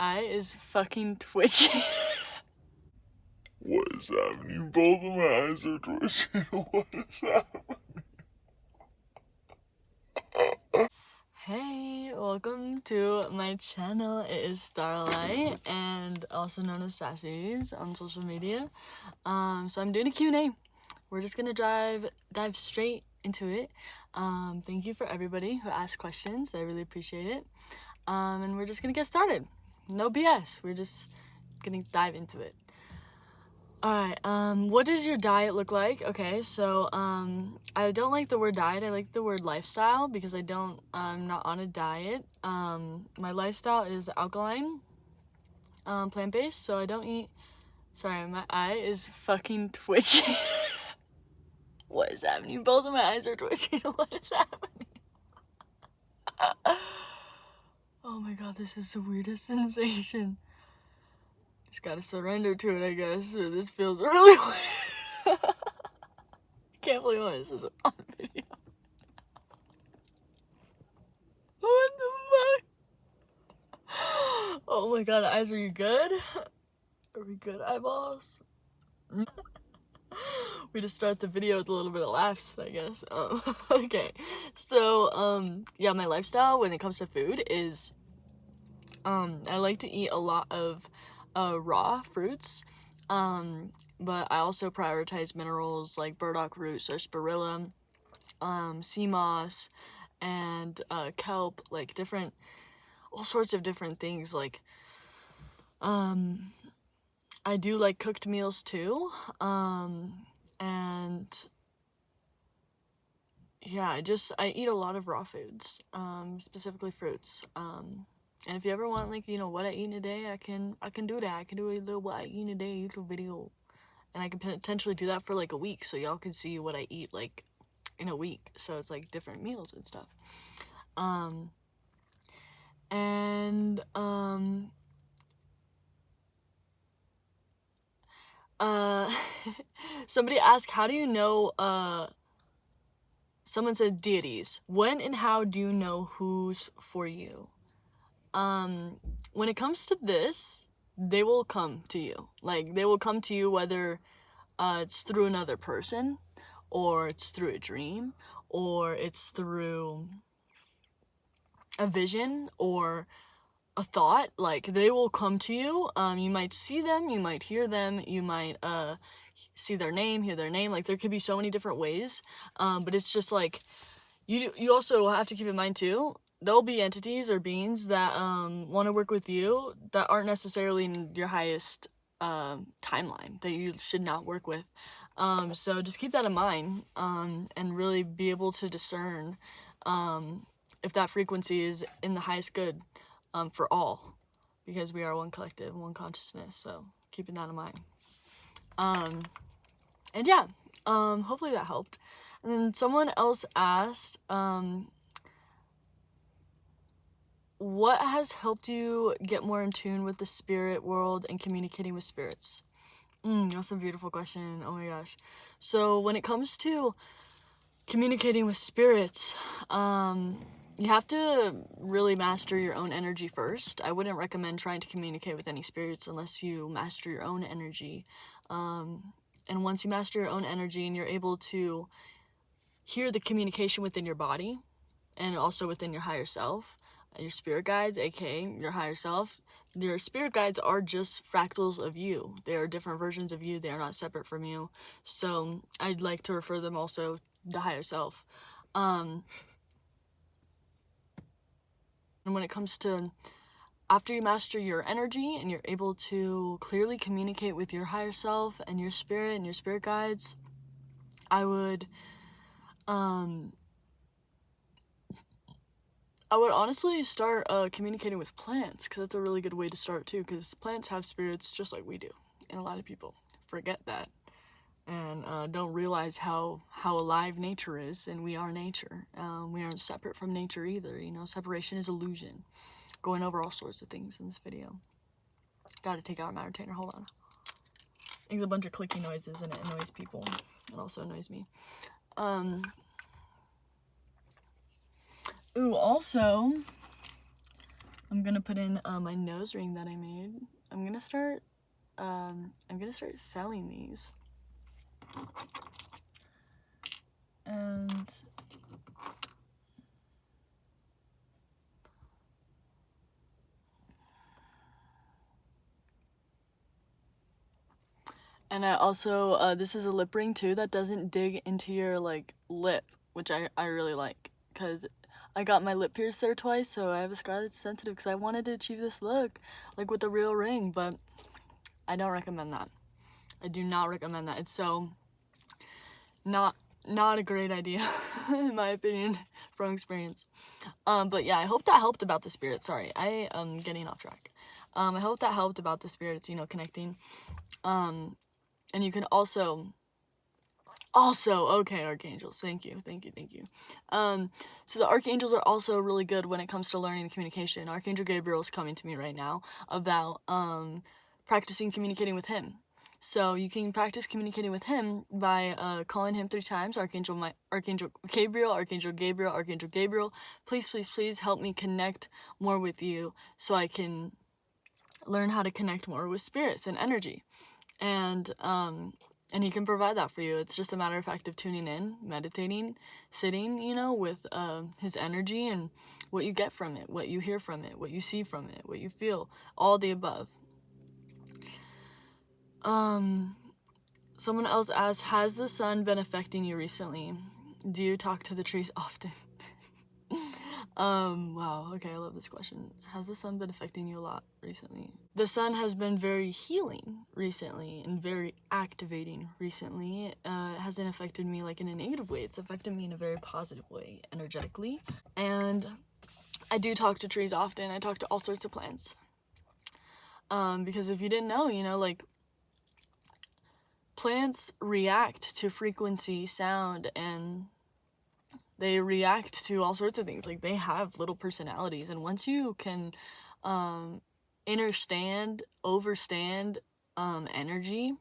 eye is fucking twitching. What is happening? Both of my eyes are twitching. What is happening? Hey, welcome to my channel. It is Starlight, and also known as Sassy's on social media. So I'm doing a Q&A. We're just gonna dive straight into it. Thank you for everybody who asked questions. I really appreciate it. And we're just gonna get started. No BS. We're just gonna dive into it. Alright, what does your diet look like? Okay, so, I don't like the word diet, I like the word lifestyle, because I'm not on a diet. My lifestyle is alkaline, plant-based, so I don't eat, sorry, my eye is fucking twitching. What is happening? Both of my eyes are twitching. What is happening? Oh my god, this is the weirdest sensation. Just gotta surrender to it, I guess. This feels really weird. Can't believe this is on video. What the fuck? Oh my god, eyes, are you good? Are we good, eyeballs? We just start the video with a little bit of laughs, I guess. Okay, so, yeah, my lifestyle when it comes to food is, I like to eat a lot of raw fruits, but I also prioritize minerals like burdock root, sarsaparilla, sea moss, and kelp, like all sorts of different things. Like, I do like cooked meals too, and yeah, I eat a lot of raw foods, specifically fruits. And if you ever want, like, what I eat in a day, I can do that. I can do a little what I eat in a day YouTube video. And I can potentially do that for like a week, so y'all can see what I eat like in a week. So it's like different meals and stuff. Somebody asked, how do you know, someone said deities. When and how do you know who's for you? When it comes to this, they will come to you. Like, they will come to you whether it's through another person, or it's through a dream, or it's through a vision, or a thought. Like, they will come to you. You might see them, you might hear them, you might see their name, hear their name. Like, there could be so many different ways, but it's just like, you also have to keep in mind too, there'll be entities or beings that want to work with you that aren't necessarily in your highest timeline, that you should not work with. So just keep that in mind, and really be able to discern if that frequency is in the highest good for all, because we are one collective, one consciousness. So keeping that in mind. And yeah, hopefully that helped. And then someone else asked, what has helped you get more in tune with the spirit world and communicating with spirits? That's a beautiful question. Oh my gosh. So when it comes to communicating with spirits, you have to really master your own energy first. I wouldn't recommend trying to communicate with any spirits unless you master your own energy. And once you master your own energy and you're able to hear the communication within your body and also within your higher self, your spirit guides, aka your higher self, your spirit guides are just fractals of you. They are different versions of you. They are not separate from you. So I'd like to refer them also the higher self. And when it comes to, after you master your energy and you're able to clearly communicate with your higher self and your spirit guides, I would honestly start communicating with plants, because that's a really good way to start too, because plants have spirits just like we do, and a lot of people forget that and don't realize how alive nature is, and we are nature. We aren't separate from nature either. Separation is illusion. Going over all sorts of things in this video. Gotta take out my retainer, hold on. There's a bunch of clicky noises and it annoys people. It also annoys me. Ooh, also, I'm gonna put in my nose ring that I made. I'm gonna start selling these. And I also, this is a lip ring too that doesn't dig into your like lip, which I really like, because I got my lip pierced there twice, so I have a scar that's sensitive because I wanted to achieve this look like with a real ring, but I don't recommend that. I do not recommend that. It's so not a great idea in my opinion from experience. But yeah, I hope that helped about the spirit. Sorry, I am getting off track. I hope that helped about the spirits, you know, connecting. And you can also, okay, archangels, thank you. So the archangels are also really good when it comes to learning communication. Archangel Gabriel is coming to me right now about practicing communicating with him. So you can practice communicating with him by calling him 3 times. Archangel Gabriel, please help me connect more with you so I can learn how to connect more with spirits and energy. And he can provide that for you. It's just a matter of fact of tuning in, meditating, sitting, you know, with his energy and what you get from it, what you hear from it, what you see from it, what you feel, all the above. Someone else asked, has the sun been affecting you recently? Do you talk to the trees often? Wow, okay, I love this question. Has the sun been affecting you a lot recently? The sun has been very healing recently and very activating recently. It hasn't affected me like in a negative way. It's affected me in a very positive way, energetically. And I do talk to trees often. I talk to all sorts of plants. Because if you didn't know, you know, like, plants react to frequency, sound, and they react to all sorts of things. Like, they have little personalities, and once you can overstand energy,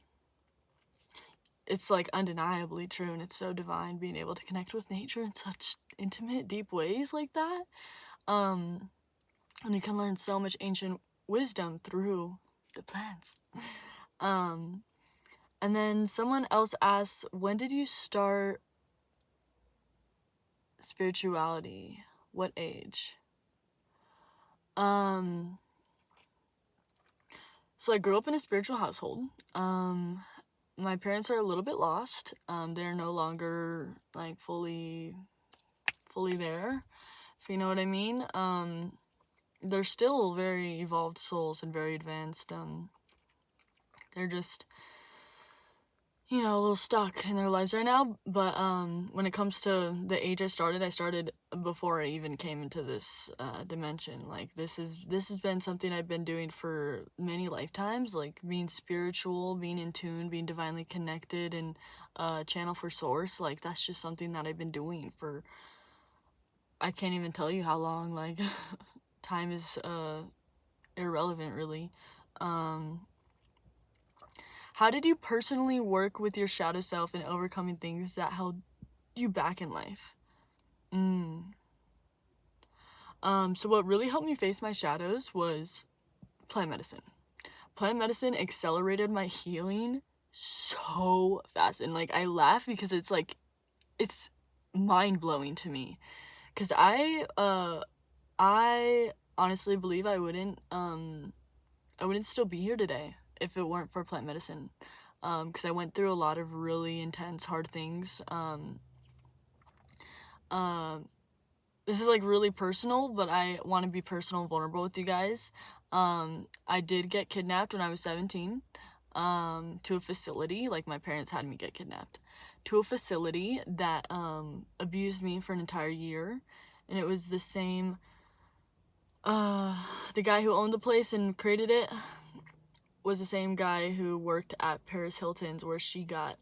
it's like undeniably true, and it's so divine being able to connect with nature in such intimate, deep ways like that. And you can learn so much ancient wisdom through the plants. And then someone else asks, when did you start spirituality? What age? So I grew up in a spiritual household. My parents are a little bit lost. They're no longer like fully there, if you know what I mean. They're still very evolved souls and very advanced. They're just, you know, a little stuck in their lives right now. But when it comes to the age I started before I even came into this dimension. Like, this has been something I've been doing for many lifetimes, like being spiritual, being in tune, being divinely connected, and channel for source. Like, that's just something that I've been doing for, I can't even tell you how long. Like, time is irrelevant, really. How did you personally work with your shadow self in overcoming things that held you back in life? So what really helped me face my shadows was plant medicine. Plant medicine accelerated my healing so fast. And like, I laugh because it's like, it's mind-blowing to me. Cause I honestly believe I wouldn't still be here today if it weren't for plant medicine. Because I went through a lot of really intense, hard things. This is like really personal, but I want to be personal and vulnerable with you guys. I did get kidnapped when I was 17, to a facility. Like, my parents had me get kidnapped to a facility that abused me for an entire year. And it was the same, the guy who owned the place and created it was the same guy who worked at Paris Hilton's, where she got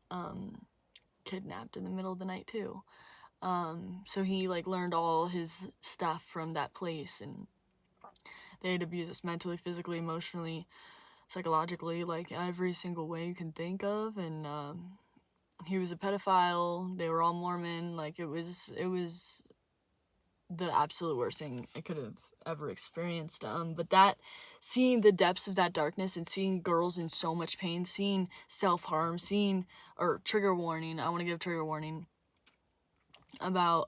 kidnapped in the middle of the night too. So he like learned all his stuff from that place, and they had abused us mentally, physically, emotionally, psychologically, like every single way you can think of. And he was a pedophile. They were all Mormon. Like, it was the absolute worst thing I could have ever experienced. But that, seeing the depths of that darkness and seeing girls in so much pain, seeing self-harm, or trigger warning, I want to give trigger warning about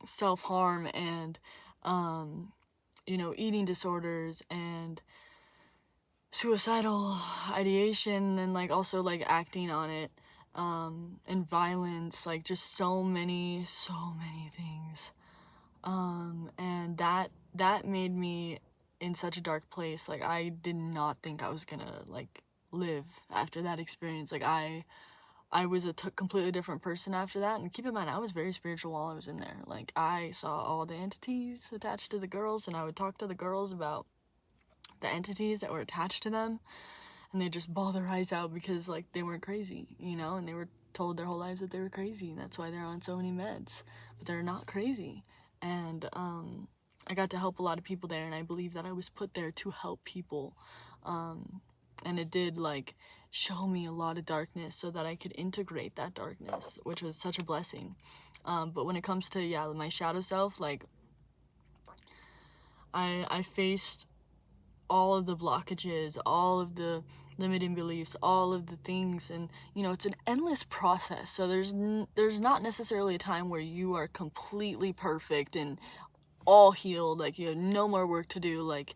self-harm and eating disorders and suicidal ideation, and like also like acting on it, and violence, like just so many things, and that made me in such a dark place. Like, I did not think I was gonna like live after that experience. Like, I was a completely different person after that. And keep in mind, I was very spiritual while I was in there. Like, I saw all the entities attached to the girls, and I would talk to the girls about the entities that were attached to them, and they just bawl their eyes out because like they weren't crazy, and they were told their whole lives that they were crazy, and that's why they're on so many meds, but they're not crazy. And I got to help a lot of people there, and I believe that I was put there to help people, and it did like show me a lot of darkness so that I could integrate that darkness, which was such a blessing. But when it comes to my shadow self, like I faced all of the blockages, all of the limiting beliefs, all of the things, and it's an endless process. So there's not necessarily a time where you are completely perfect and all healed, like you have no more work to do. Like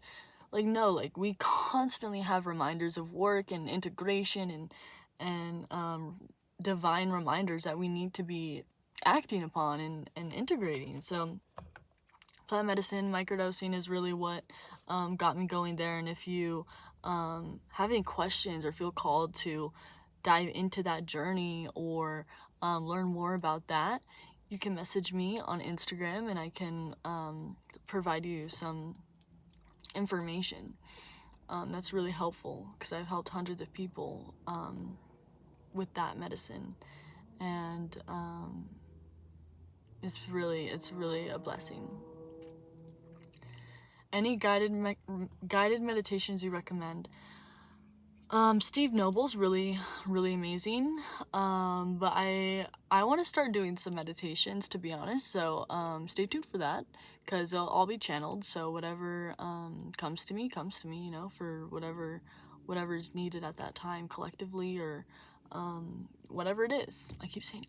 no, like we constantly have reminders of work and integration and divine reminders that we need to be acting upon and integrating. So plant medicine, microdosing is really what got me going there. And if you have any questions or feel called to dive into that journey or learn more about that, you can message me on Instagram, and I can provide you some information. That's really helpful because I've helped hundreds of people with that medicine, and it's really a blessing. Any guided meditations you recommend? Steve Noble's really amazing. But I want to start doing some meditations, to be honest. So stay tuned for that, because they'll all be channeled. So whatever comes to me, for whatever's needed at that time, collectively, or whatever it is. I keep saying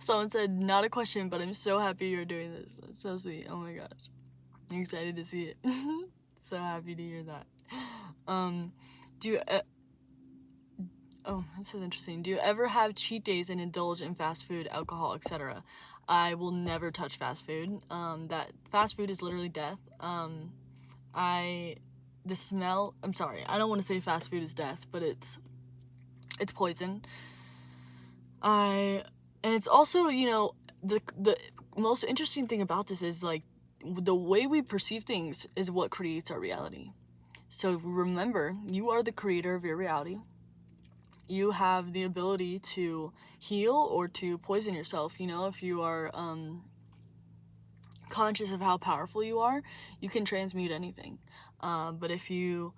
Someone said, not a question, but I'm so happy you're doing this. That's so sweet. Oh my gosh. I'm excited to see it. So happy to hear that. Do you, oh, this is interesting. Do you ever have cheat days and indulge in fast food, alcohol, etc.? I will never touch fast food. That fast food is literally death. The smell, I'm sorry, I don't want to say fast food is death, but it's poison. And it's also, the most interesting thing about this is like the way we perceive things is what creates our reality. So remember, you are the creator of your reality. You have the ability to heal or to poison yourself. If you are conscious of how powerful you are, you can transmute anything. But if you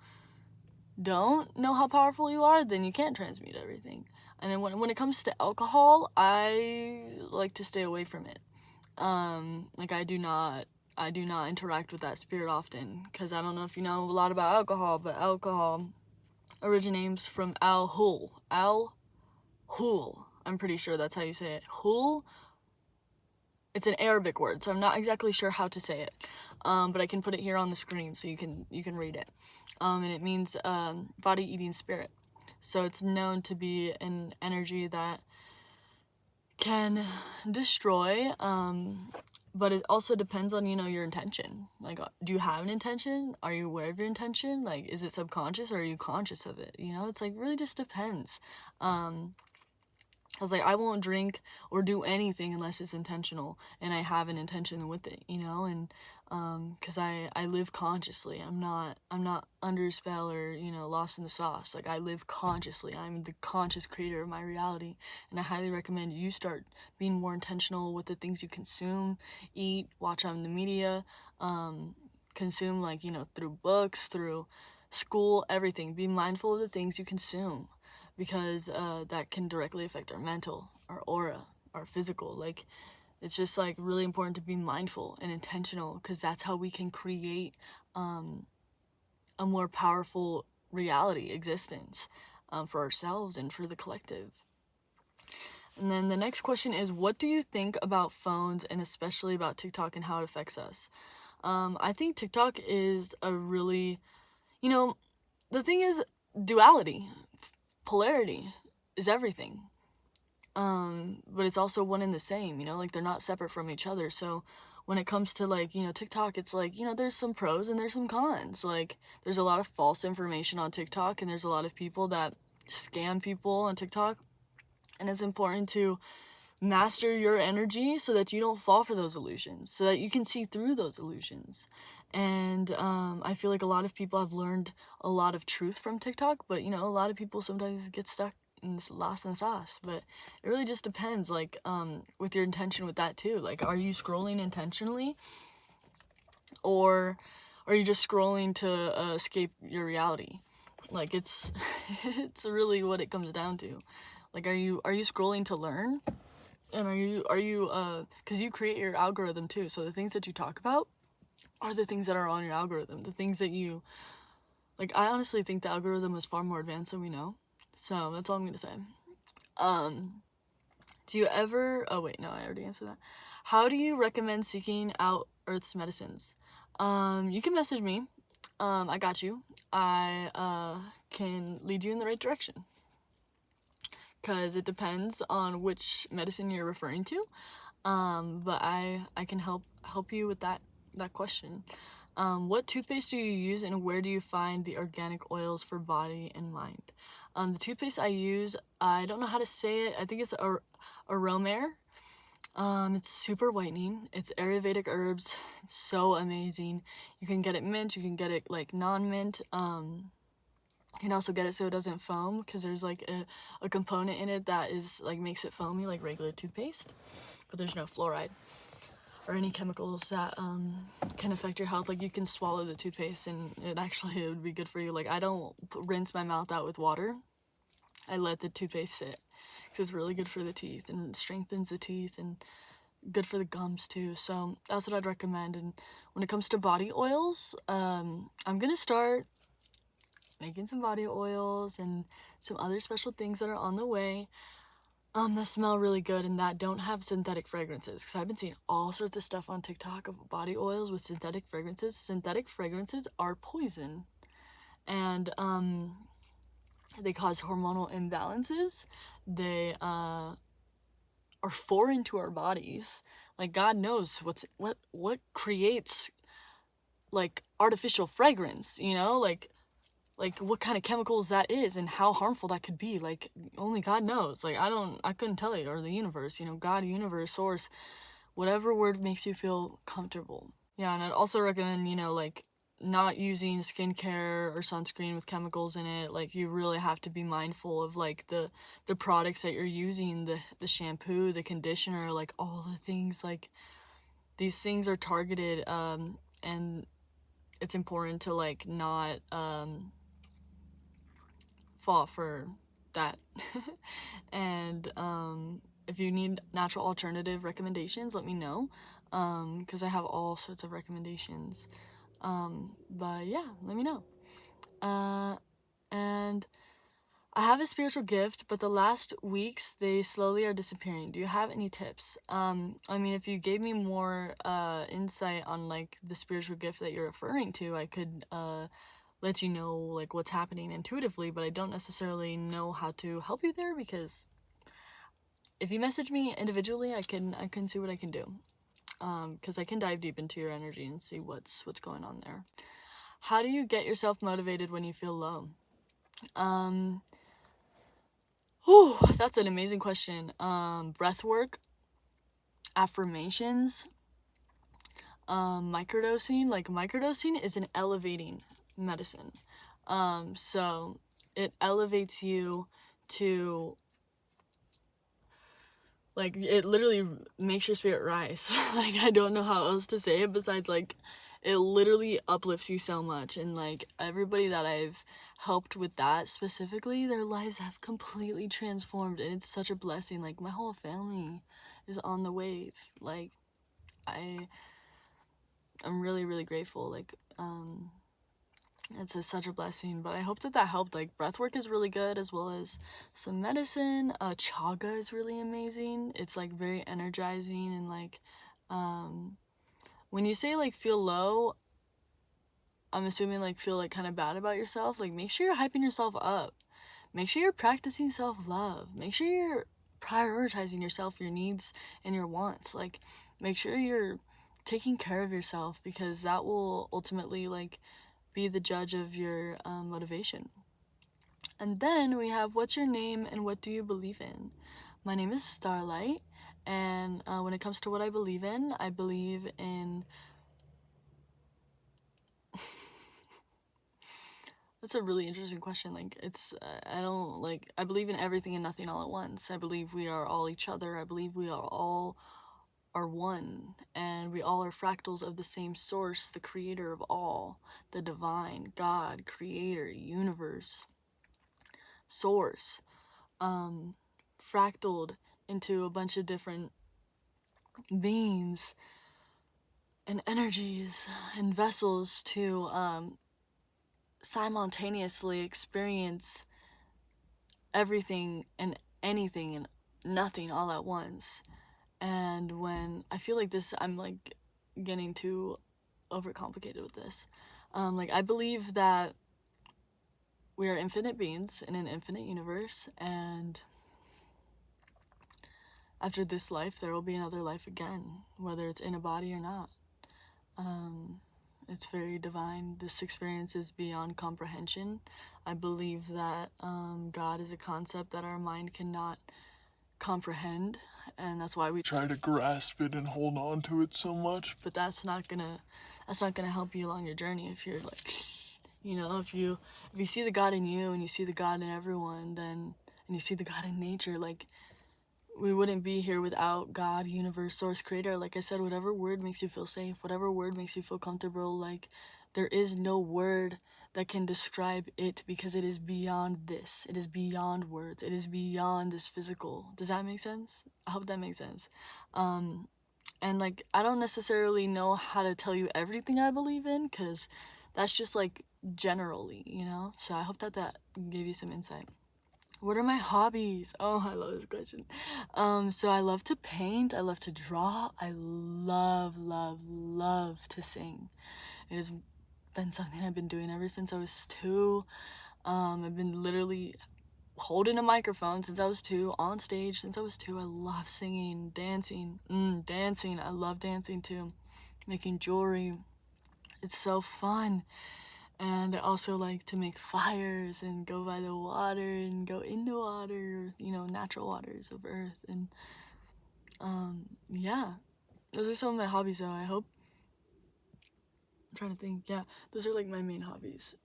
don't know how powerful you are, then you can't transmute everything. And then when it comes to alcohol, I like to stay away from it. Like I do not interact with that spirit often, because I don't know if you know a lot about alcohol, but alcohol originates from al-hul. Al-hul. I'm pretty sure that's how you say it. Hul. It's an Arabic word, so I'm not exactly sure how to say it. But I can put it here on the screen so you can read it. And it means body eating spirit. So it's known to be an energy that can destroy, but it also depends on your intention. Like, do you have an intention? Are you aware of your intention? Like, is it subconscious or are you conscious of it? It's like really just depends. I was like, I won't drink or do anything unless it's intentional and I have an intention with it, and because I live consciously. I'm not under a spell or lost in the sauce. Like, I live consciously. I'm the conscious creator of my reality, and I highly recommend you start being more intentional with the things you consume, eat, watch on the media, consume, like through books, through school, everything. Be mindful of the things you consume, because that can directly affect our mental, our aura, our physical. Like, it's just like really important to be mindful and intentional, because that's how we can create a more powerful reality existence for ourselves and for the collective. And then the next question is, what do you think about phones, and especially about TikTok and how it affects us? I think TikTok is a really, the thing is, duality, polarity is everything. But it's also one and the same, like they're not separate from each other. So when it comes to like, TikTok, it's like, there's some pros and there's some cons. Like, there's a lot of false information on TikTok, and there's a lot of people that scam people on TikTok. And it's important to master your energy so that you don't fall for those illusions, so that you can see through those illusions. And I feel like a lot of people have learned a lot of truth from TikTok, but a lot of people sometimes get stuck and lost in the sauce. But it really just depends, like, with your intention with that too. Like, are you scrolling intentionally, or are you just scrolling to escape your reality? Like, it's it's really what it comes down to. Like, are you scrolling to learn? And are you because you create your algorithm too, so the things that you talk about are the things that are on your algorithm, the things that you like. I honestly think the algorithm is far more advanced than we know. So that's all I'm gonna say. Do you ever, oh wait, no, I already answered that. How do you recommend seeking out Earth's medicines? You can message me. I got you. I can lead you in the right direction, because it depends on which medicine you're referring to. But I can help you with that question. What toothpaste do you use, and where do you find the organic oils for body and mind? The toothpaste I use, I don't know how to say it. I think it's Aromare. It's super whitening. It's Ayurvedic herbs. It's so amazing. You can get it mint. You can get it like non-mint. You can also get it so it doesn't foam, because there's like a component in it that is like makes it foamy like regular toothpaste, but there's no fluoride or any chemicals that can affect your health. Like, you can swallow the toothpaste and it would be good for you. Like, I don't rinse my mouth out with water. I let the toothpaste sit, because it's really good for the teeth and strengthens the teeth and good for the gums too. So that's what I'd recommend. And when it comes to body oils, I'm gonna start making some body oils and some other special things that are on the way that smell really good and that don't have synthetic fragrances, because I've been seeing all sorts of stuff on TikTok of body oils with synthetic fragrances. Synthetic fragrances are poison, and they cause hormonal imbalances. They are foreign to our bodies. Like, God knows what creates like artificial fragrance, like what kind of chemicals that is and how harmful that could be. Like, only God knows. Like, I couldn't tell you, or the universe, God, universe, source, whatever word makes you feel comfortable. Yeah, and I'd also recommend, like, not using skincare or sunscreen with chemicals in it. Like, you really have to be mindful of like the products that you're using, the shampoo, the conditioner, like all the things. Like, these things are targeted, and it's important to like not fall for that. And if you need natural alternative recommendations, let me know, because I have all sorts of recommendations. But yeah, let me know. And I have a spiritual gift, but the last weeks they slowly are disappearing. Do you have any tips? I mean, if you gave me more insight on like the spiritual gift that you're referring to, I could let you know like what's happening intuitively, but I don't necessarily know how to help you there, because if you message me individually, I can see what I can do, because I can dive deep into your energy and see what's going on there. How do you get yourself motivated when you feel low? That's an amazing question. Breath work, affirmations, microdosing. Like, microdosing is an elevating medicine. So it elevates you to, like, it literally makes your spirit rise. Like, I don't know how else to say it besides, like, it literally uplifts you so much. And like everybody that I've helped with that specifically, their lives have completely transformed, and it's such a blessing. Like my whole family is on the wave. Like I'm really, really grateful. Like such a blessing. But I hope that that helped. Like breath work is really good, as well as some medicine. Chaga is really amazing. It's like very energizing, and like when you say like feel low, I'm assuming like feel like kind of bad about yourself. Like make sure you're hyping yourself up. Make sure you're practicing self-love. Make sure you're prioritizing yourself, your needs and your wants. Like make sure you're taking care of yourself, because that will ultimately like be the judge of your motivation. And then we have, what's your name and what do you believe in? My name is Starlight, and when it comes to what I believe in, I believe in. That's a really interesting question. Like, I don't, like, I believe in everything and nothing all at once. I believe we are all each other. I believe we are one, and we all are fractals of the same source, the creator of all, the divine, God, creator, universe, source, fractaled into a bunch of different beings and energies and vessels to simultaneously experience everything and anything and nothing all at once. And when I feel like this, I'm like getting too overcomplicated with this. Like I believe that we are infinite beings in an infinite universe, and after this life, there will be another life again, whether it's in a body or not. It's very divine. This experience is beyond comprehension. I believe that God is a concept that our mind cannot comprehend, and that's why we Try to grasp it and hold on to it so much. but that's not gonna help you along your journey. If you're like, if you see the God in you and you see the God in everyone, then, and you see the God in nature, like we wouldn't be here without God, universe, source, creator. Like I said, whatever word makes you feel safe, whatever word makes you feel comfortable, like there is no word that can describe it, because it is beyond this. It is beyond words. It is beyond this physical. Does that make sense? I hope that makes sense. And like I don't necessarily know how to tell you everything I believe in, because that's just like generally. So I hope that that gave you some insight. What are my hobbies? Oh, I love this question. So I love to paint, I love to draw, I love, love, love to sing. It has been something I've been doing ever since I was 2. I've been literally holding a microphone since I was 2, on stage since I was 2. I love singing, dancing, dancing. I love dancing too. Making jewelry. It's so fun. And I also like to make fires and go by the water and go in the water, natural waters of Earth. And yeah, those are some of my hobbies though. I hope. I'm trying to think. Yeah, those are like my main hobbies.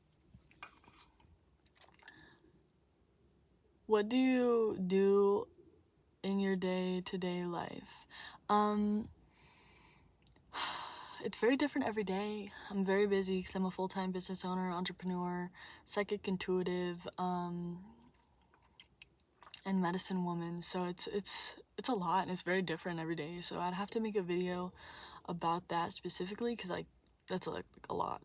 What do you do in your day-to-day life? It's very different every day. I'm very busy because I'm a full-time business owner, entrepreneur, psychic intuitive, and medicine woman. So it's a lot, and it's very different every day. So I'd have to make a video about that specifically, because like that's like a lot.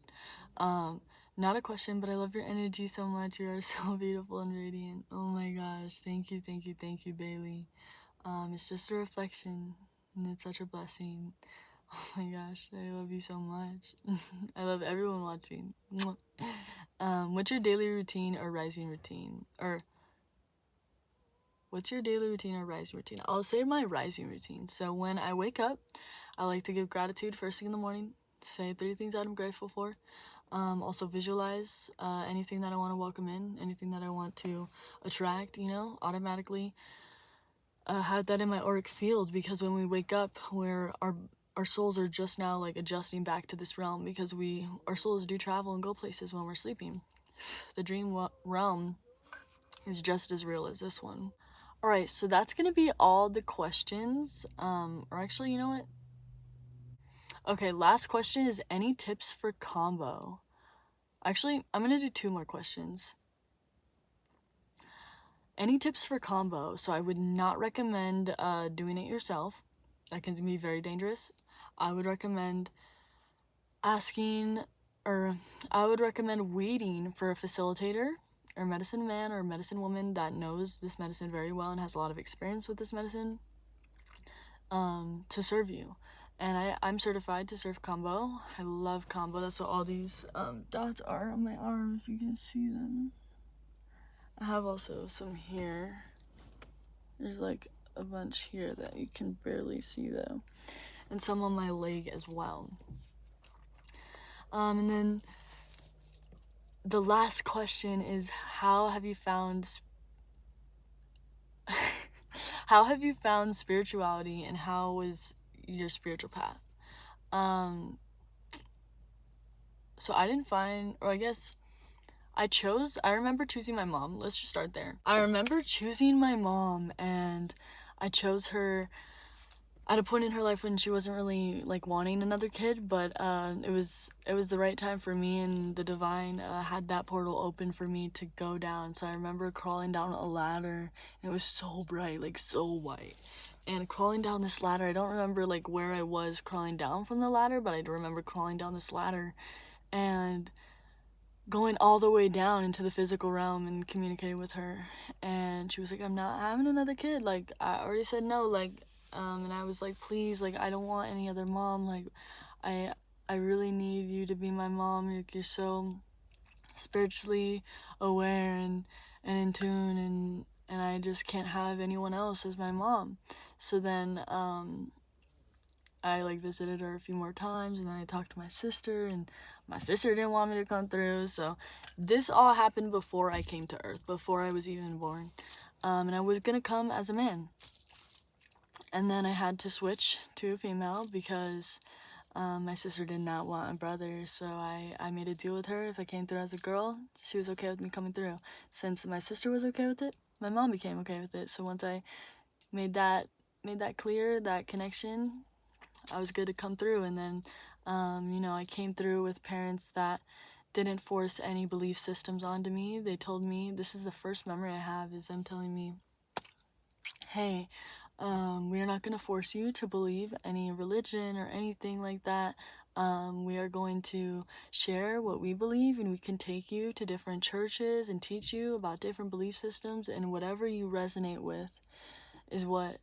Not a question, but I love your energy so much. You are so beautiful and radiant. Oh my gosh, thank you, thank you, thank you, Bailey. It's just a reflection, and it's such a blessing. Oh my gosh, I love you so much. I love everyone watching. What's your daily routine or rising routine? Or what's your daily routine or rising routine? I'll say my rising routine. So when I wake up, I like to give gratitude first thing in the morning. Say 3 things that I'm grateful for. Also visualize anything that I want to welcome in, anything that I want to attract, automatically have that in my auric field, because when we wake up, our souls are just now like adjusting back to this realm, because our souls do travel and go places when we're sleeping. The dream realm is just as real as this one. All right, so that's gonna be all the questions. Or actually, you know what? Okay, last question is any tips for combo? Actually, I'm gonna do 2 more questions. Any tips for combo? So I would not recommend doing it yourself. That can be very dangerous. I would recommend asking, or I would recommend waiting for a facilitator or medicine man or medicine woman that knows this medicine very well and has a lot of experience with this medicine to serve you. And I'm certified to serve combo. I love combo. That's what all these dots are on my arm, if you can see them. I have also some here. There's like a bunch here that you can barely see though. And some on my leg as well. And then the last question is how have you found how have you found spirituality and how was your spiritual path? So I didn't find, or I guess I remember choosing my mom. Let's just start there. I remember choosing my mom, and I chose her at a point in her life when she wasn't really like wanting another kid, but it was the right time for me, and the divine had that portal open for me to go down. So I remember crawling down a ladder, and it was so bright, like so white. And crawling down this ladder, I don't remember like where I was crawling down from the ladder, but I remember crawling down this ladder and going all the way down into the physical realm and communicating with her. And she was like, I'm not having another kid, like I already said no, like and I was like, please, like I don't want any other mom, like I really need you to be my mom, like you're so spiritually aware and in tune, and I just can't have anyone else as my mom. So then I like visited her a few more times, and then I talked to my sister, and my sister didn't want me to come through. So this all happened before I came to Earth, before I was even born. And I was gonna come as a man. And then I had to switch to a female because my sister did not want a brother. So I made a deal with her. If I came through as a girl, she was okay with me coming through. Since my sister was okay with it, my mom became okay with it. So once I made that clear, that connection, I was good to come through. And then, I came through with parents that didn't force any belief systems onto me. They told me, this is the first memory I have, is them telling me, hey, we are not going to force you to believe any religion or anything like that. We are going to share what we believe, and we can take you to different churches and teach you about different belief systems, and whatever you resonate with is what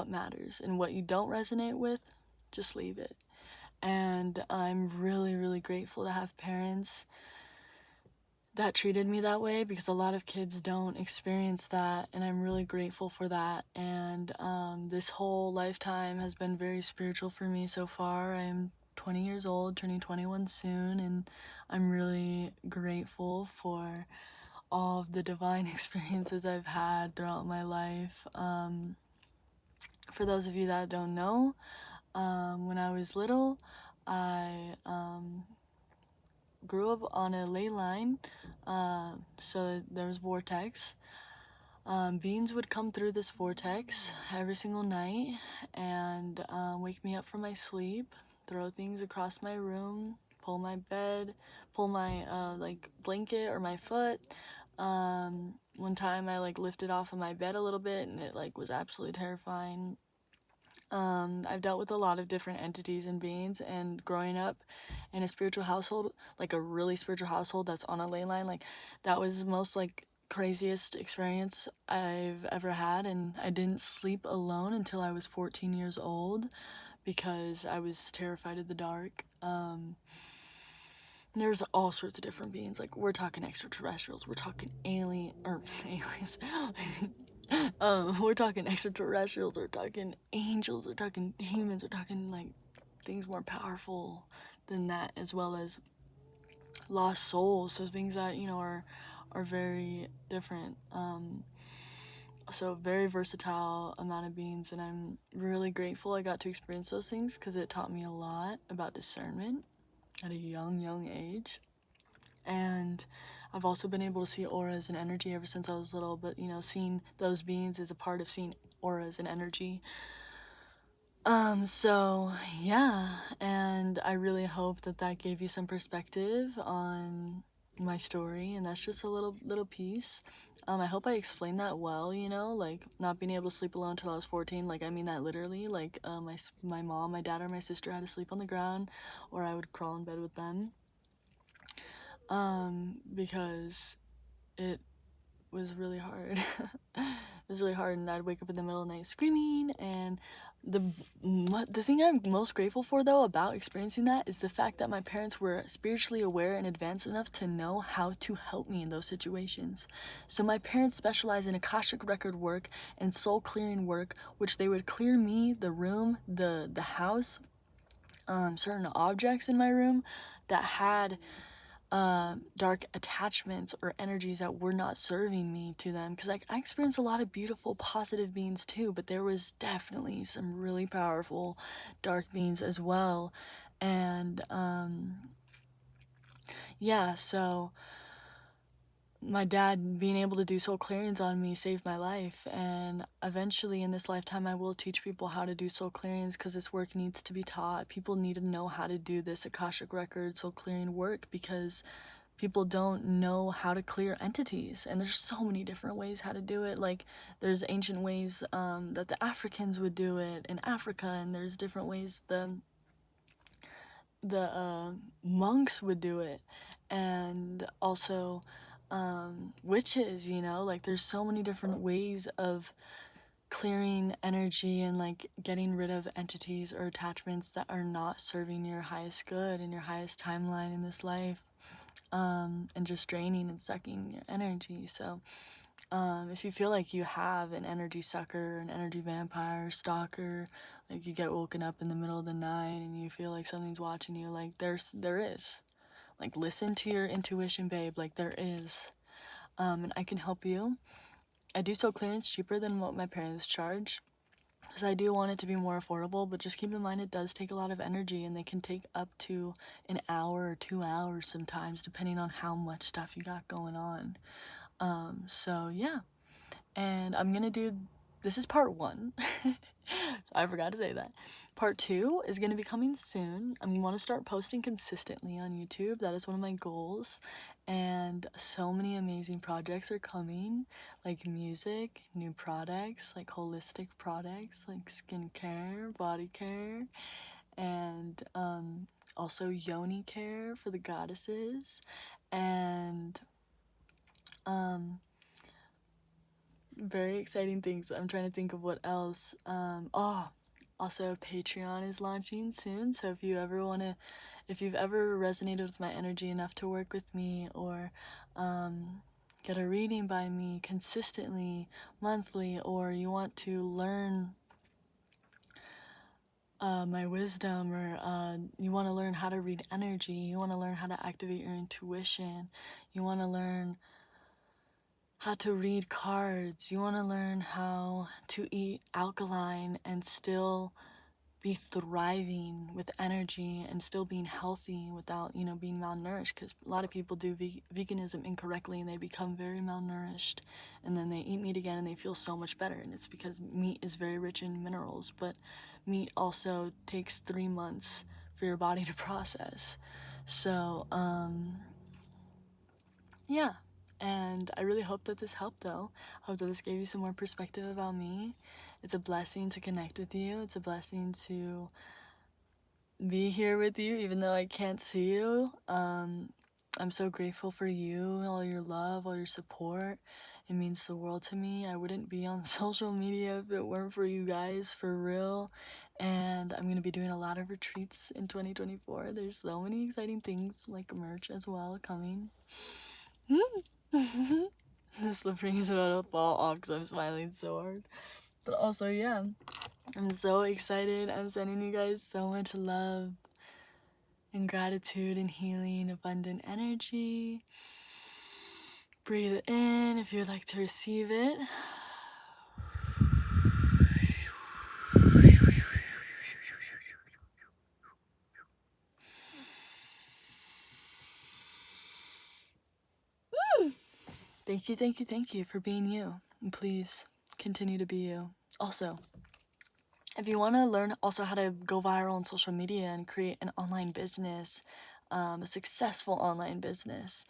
matters, and what you don't resonate with, just leave it. And I'm really, really grateful to have parents that treated me that way, because a lot of kids don't experience that, and I'm really grateful for that. And this whole lifetime has been very spiritual for me so far. I'm 20 years old, turning 21 soon, and I'm really grateful for all of the divine experiences I've had throughout my life. For those of you that don't know, when I was little, I grew up on a ley line, so there was vortex. Beings would come through this vortex every single night and wake me up from my sleep, throw things across my room, pull my bed, pull my blanket or my foot. One time I lifted off of my bed a little bit, and it was absolutely terrifying. I've dealt with a lot of different entities and beings, and growing up in a spiritual household, like a really spiritual household that's on a ley line, that was the most craziest experience I've ever had. And I didn't sleep alone until I was 14 years old because I was terrified of the dark. There's all sorts of different beings. We're talking extraterrestrials, we're talking aliens. We're talking extraterrestrials, we're talking angels, we're talking demons, we're talking things more powerful than that, as well as lost souls. So things that are very different. So very versatile amount of beings, and I'm really grateful I got to experience those things because it taught me a lot about discernment at a young age. And I've also been able to see auras and energy ever since I was little, but seeing those beings is a part of seeing auras and energy. So yeah, and I really hope that that gave you some perspective on my story, and that's just a little piece. I hope I explained that well, you know, like not being able to sleep alone until I was 14, like I mean that literally, like my mom, my dad, or my sister had to sleep on the ground, or I would crawl in bed with them, because it was really hard. It was really hard, and I'd wake up in the middle of the night screaming. And the thing I'm most grateful for, though, about experiencing that is the fact that my parents were spiritually aware and advanced enough to know how to help me in those situations. So my parents specialize in Akashic record work and soul clearing work, which they would clear me, the room, the house, certain objects in my room that had dark attachments or energies that were not serving me to them, because like I experienced a lot of beautiful positive beings too, but there was definitely some really powerful dark beings as well. And yeah, so my dad being able to do soul clearings on me saved my life, and eventually in this lifetime I will teach people how to do soul clearings, because this work needs to be taught. People need to know how to do this Akashic record soul clearing work, because people don't know how to clear entities, and there's so many different ways how to do it. Like there's ancient ways that the Africans would do it in Africa, and there's different ways the monks would do it, and also witches, you know, like there's so many different ways of clearing energy and like getting rid of entities or attachments that are not serving your highest good and your highest timeline in this life, and just draining and sucking your energy. So if you feel like you have an energy sucker, an energy vampire, stalker, like you get woken up in the middle of the night and you feel like something's watching you, like there is. Like listen to your intuition, babe. Like there is. And I can help you. I do soul clearance cheaper than what my parents charge, because I do want it to be more affordable, but just keep in mind it does take a lot of energy, and they can take up to an hour or 2 hours sometimes, depending on how much stuff you got going on. So yeah, and I'm gonna do, this is part one. So I forgot to say that. Part two is gonna be coming soon. I want to start posting consistently on YouTube. That is one of my goals. And so many amazing projects are coming, like music, new products, like holistic products, like skincare, body care, and also yoni care for the goddesses, and very exciting things. I'm trying to think of what else. Also Patreon is launching soon. So if you've ever resonated with my energy enough to work with me, or get a reading by me consistently, monthly, or you want to learn my wisdom, or you want to learn how to read energy, you want to learn how to activate your intuition, you want to learn how to read cards, you want to learn how to eat alkaline and still be thriving with energy and still being healthy without, you know, being malnourished, because a lot of people do veganism incorrectly and they become very malnourished, and then they eat meat again and they feel so much better, and it's because meat is very rich in minerals, but meat also takes 3 months for your body to process. So yeah, and I really hope that this helped, though. I hope that this gave you some more perspective about me. It's a blessing to connect with you. It's a blessing to be here with you, even though I can't see you. I'm so grateful for you, all your love, all your support. It means the world to me. I wouldn't be on social media if it weren't for you guys, for real. And I'm gonna be doing a lot of retreats in 2024. There's so many exciting things, like merch as well, coming. This lip ring is about to fall off because I'm smiling so hard. But also, yeah, I'm so excited. I'm sending you guys so much love and gratitude and healing, abundant energy. Breathe it in if you'd like to receive it. Thank you, thank you, thank you for being you. And please continue to be you. Also, If you want to learn also how to go viral on social media and create an online business, a successful online business,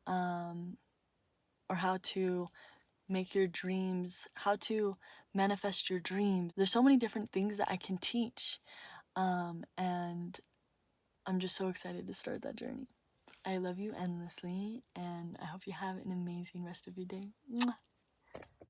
or how to make your dreams, how to manifest your dreams. There's so many different things that I can teach, and I'm just so excited to start that journey. I love you endlessly, and I hope you have an amazing rest of your day. Mwah.